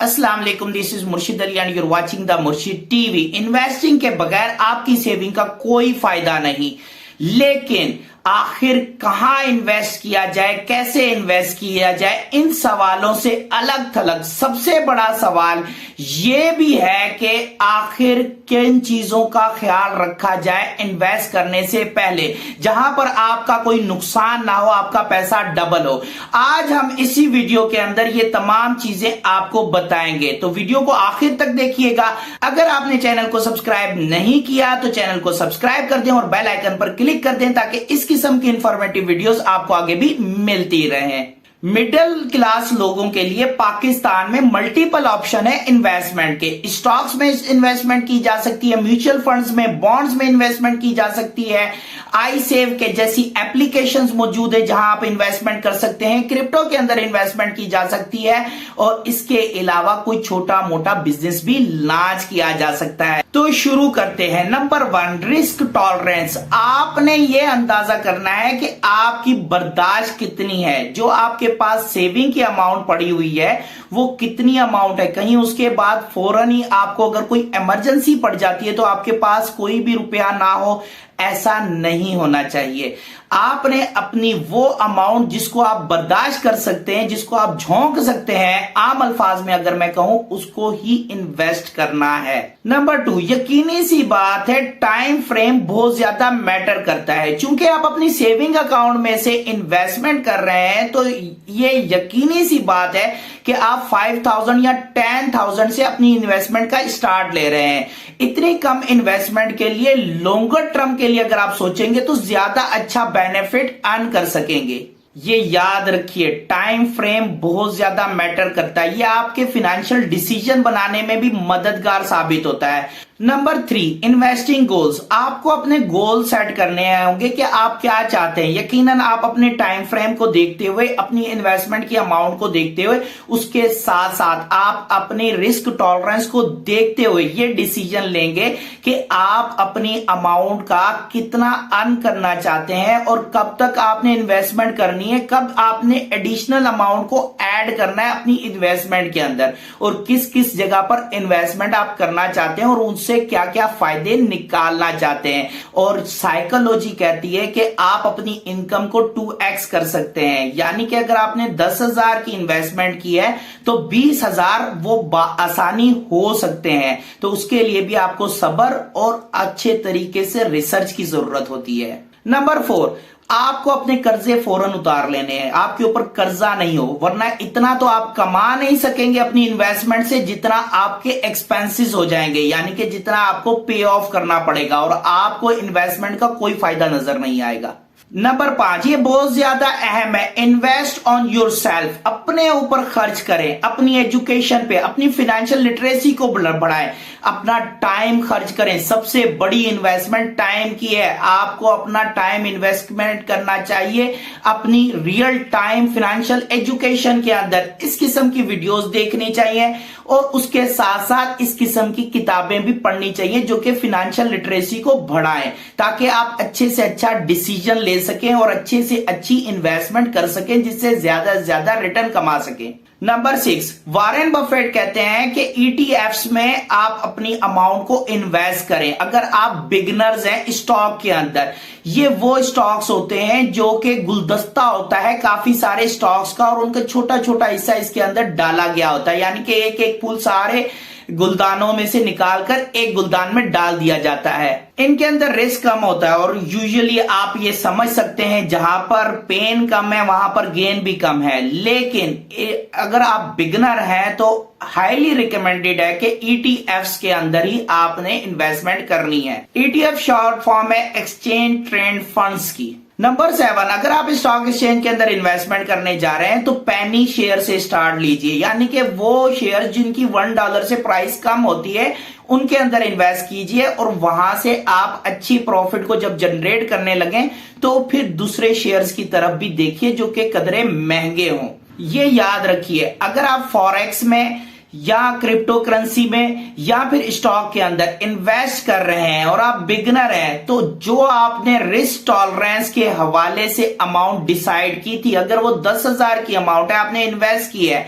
अस्सलाम वालेकुम, this is Murshid Ali and you are watching the Murshid TV. Investing के बगैर आपकी सेविंग का कोई फायदा नहीं, लेकिन आखिर कहां इन्वेस्ट किया जाए, कैसे इन्वेस्ट किया जाए, इन सवालों से अलग थलग सबसे बड़ा सवाल यह भी है कि आखिर किन चीजों का ख्याल रखा जाए इन्वेस्ट करने से पहले, जहां पर आपका कोई नुकसान ना हो, आपका पैसा डबल हो। आज हम इसी वीडियो के अंदर ये तमाम चीजें आपको बताएंगे, तो वीडियो को आखिर तक देखिएगा। अगर आपने चैनल को सब्सक्राइब नहीं किया तो चैनल को सब्सक्राइब कर दें और बेल आइकन पर क्लिक कर दें ताकि इस किस्म की इंफॉर्मेटिव वीडियोस आपको आगे भी मिलती रहे। मिडिल क्लास लोगों के लिए पाकिस्तान में मल्टीपल ऑप्शन है इन्वेस्टमेंट के। स्टॉक्स में इन्वेस्टमेंट की जा सकती है, म्यूचुअल फंड्स में, बॉन्ड्स में इन्वेस्टमेंट की जा सकती है, आई सेव के जैसी एप्लीकेशंस मौजूद है जहां आप इन्वेस्टमेंट कर सकते हैं, क्रिप्टो के अंदर इन्वेस्टमेंट की जा सकती है और इसके अलावा कोई छोटा मोटा बिजनेस भी लॉन्च किया जा सकता है। तो शुरू करते हैं। Number 1, risk tolerance. आपने ये अंदाजा करना है कि आपकी बर्दाश्त कितनी है, जो आपके पास सेविंग की अमाउंट पड़ी हुई है वो कितनी अमाउंट है। कहीं उसके बाद फौरन ही आपको अगर कोई इमरजेंसी पड़ जाती है तो आपके पास कोई भी रुपया ना हो, ऐसा नहीं होना चाहिए। आपने अपनी वो अमाउंट जिसको आप बर्दाश्त कर सकते हैं, जिसको आप झोंक सकते हैं, आम अल्फाज में अगर मैं कहूं, उसको ही इन्वेस्ट करना है। नंबर 2, यकीनी सी बात है टाइम फ्रेम बहुत ज्यादा मैटर करता है। चूंकि आप अपनी सेविंग अकाउंट में से इन्वेस्टमेंट कर रहे हैं तो ये यकीनी सी बात है कि आप 5,000 या 10,000 से अपनी इन्वेस्टमेंट का स्टार्ट ले रहे हैं। इतनी कम इन्वेस्टमेंट के लिए लॉन्गर टर्म के लिए अगर आप सोचेंगे तो ज्यादा अच्छा बेनिफिट अर्न कर सकेंगे। ये याद रखिए, टाइम फ्रेम बहुत ज्यादा मैटर करता है। ये आपके फाइनेंशियल डिसीजन बनाने में भी मददगार साबित होता है। Number 3, investing goals. आपको अपने गोल सेट करने होंगे कि आप क्या चाहते हैं। यकीनन आप अपने टाइम फ्रेम को देखते हुए, अपनी इन्वेस्टमेंट की अमाउंट को देखते हुए, उसके साथ साथ आप अपनी रिस्क टॉलरेंस को देखते हुए ये डिसीजन लेंगे कि आप अपनी अमाउंट का कितना अर्न करना चाहते हैं और कब तक आपने इन्वेस्टमेंट करनी है, कब आपने एडिशनल अमाउंट को ऐड करना है अपनी इन्वेस्टमेंट के अंदर और किस किस जगह पर इन्वेस्टमेंट आप करना चाहते हैं और उनसे क्या क्या फायदे निकालना चाहते हैं। और साइकोलॉजी कहती है कि आप अपनी इनकम को 2x कर सकते हैं, यानी कि अगर आपने 10,000 की इन्वेस्टमेंट की है तो 20,000 वो आसानी हो सकते हैं। तो उसके लिए भी आपको सब्र और अच्छे तरीके से रिसर्च की जरूरत होती है। नंबर 4, आपको अपने कर्जे फौरन उतार लेने हैं। आपके ऊपर कर्जा नहीं हो, वरना इतना तो आप कमा नहीं सकेंगे अपनी इन्वेस्टमेंट से जितना आपके एक्सपेंसेस हो जाएंगे, यानी कि जितना आपको पे ऑफ करना पड़ेगा और आपको इन्वेस्टमेंट का कोई फायदा नजर नहीं आएगा। नंबर 5, ये बहुत ज्यादा अहम है, इन्वेस्ट ऑन योर सेल्फ। अपने ऊपर खर्च करें, अपनी एजुकेशन पे, अपनी फाइनेंशियल लिटरेसी को बढ़ाएं, अपना टाइम खर्च करें। सबसे बड़ी इन्वेस्टमेंट टाइम की है। आपको अपना टाइम इन्वेस्टमेंट करना चाहिए अपनी रियल टाइम फाइनेंशियल एजुकेशन के अंदर। इस किस्म की वीडियोस देखनी चाहिए और उसके साथ साथ इस किस्म की किताबें भी पढ़नी चाहिए जो कि फाइनेंशियल लिटरेसी को बढ़ाएं, ताकि आप अच्छे से अच्छा डिसीजन ले सकें और अच्छे से अच्छी इन्वेस्टमेंट कर सकें जिससे ज्यादा से ज्यादा रिटर्न कमा सकें। नंबर 6, वॉरेन बफेट कहते हैं कि ईटीएफ्स में आप अपनी अमाउंट को इन्वेस्ट करें। अगर आप बिगिनर्स हैं स्टॉक के अंदर, ये वो स्टॉक्स होते हैं जो कि गुलदस्ता होता है काफी सारे स्टॉक्स का और उनका छोटा छोटा हिस्सा इसके अंदर डाला गया होता है, यानी कि एक एक फूल सारे गुलदानों में से निकालकर एक गुलदान में डाल दिया जाता है। इनके अंदर रिस्क कम होता है और यूजुअली आप ये समझ सकते हैं जहां पर पेन कम है वहां पर गेन भी कम है। लेकिन अगर आप बिगिनर हैं तो हाईली रिकमेंडेड है कि ईटीएफ्स के अंदर ही आपने इन्वेस्टमेंट करनी है। ईटीएफ शॉर्ट फॉर्म है एक्सचेंज ट्रेंड फंड्स की। नंबर 7, अगर आप स्टॉक एक्सचेंज के अंदर इन्वेस्टमेंट करने जा रहे हैं तो पेनी शेयर से स्टार्ट लीजिए, यानी कि वो शेयर जिनकी $1 से प्राइस कम होती है उनके अंदर इन्वेस्ट कीजिए और वहां से आप अच्छी प्रॉफिट को जब जनरेट करने लगे तो फिर दूसरे शेयर्स की तरफ भी देखिए जो कि कदरे महंगे हों। ये याद रखिए, अगर आप फॉरेक्स में या क्रिप्टो करेंसी में या फिर स्टॉक के अंदर इन्वेस्ट कर रहे हैं और आप बिगनर हैं तो जो आपने रिस्क टॉलरेंस के हवाले से अमाउंट डिसाइड की थी, अगर वो 10,000 की अमाउंट है आपने इन्वेस्ट की है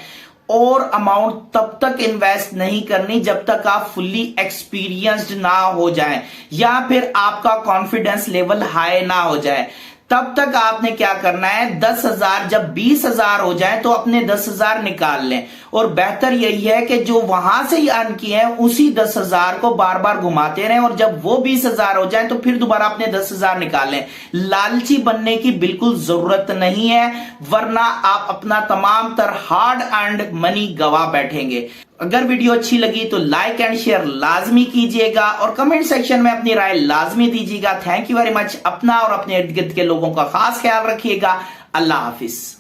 और अमाउंट तब तक इन्वेस्ट नहीं करनी जब तक आप फुल्ली एक्सपीरियंस्ड ना हो जाएं या फिर आपका कॉन्फिडेंस लेवल हाई ना हो जाए। तब तक आपने क्या करना है, 10,000 जब 20,000 हो जाए तो अपने 10,000 निकाल लें। और बेहतर यही है कि जो वहां से अर्न किए हैं उसी 10,000 को बार बार घुमाते रहें और जब वो 20,000 हो जाए तो फिर दोबारा अपने 10,000 निकाल लें। लालची बनने की बिल्कुल जरूरत नहीं है, वरना आप अपना तमाम तर हार्ड अर्न्ड मनी गवा बैठेंगे। अगर वीडियो अच्छी लगी तो लाइक एंड शेयर लाजमी कीजिएगा और कमेंट सेक्शन में अपनी राय लाजमी दीजिएगा। Thank you very much. अपना और अपने इर्द गिर्द के लोगों का खास ख्याल रखिएगा। अल्लाह हाफिज।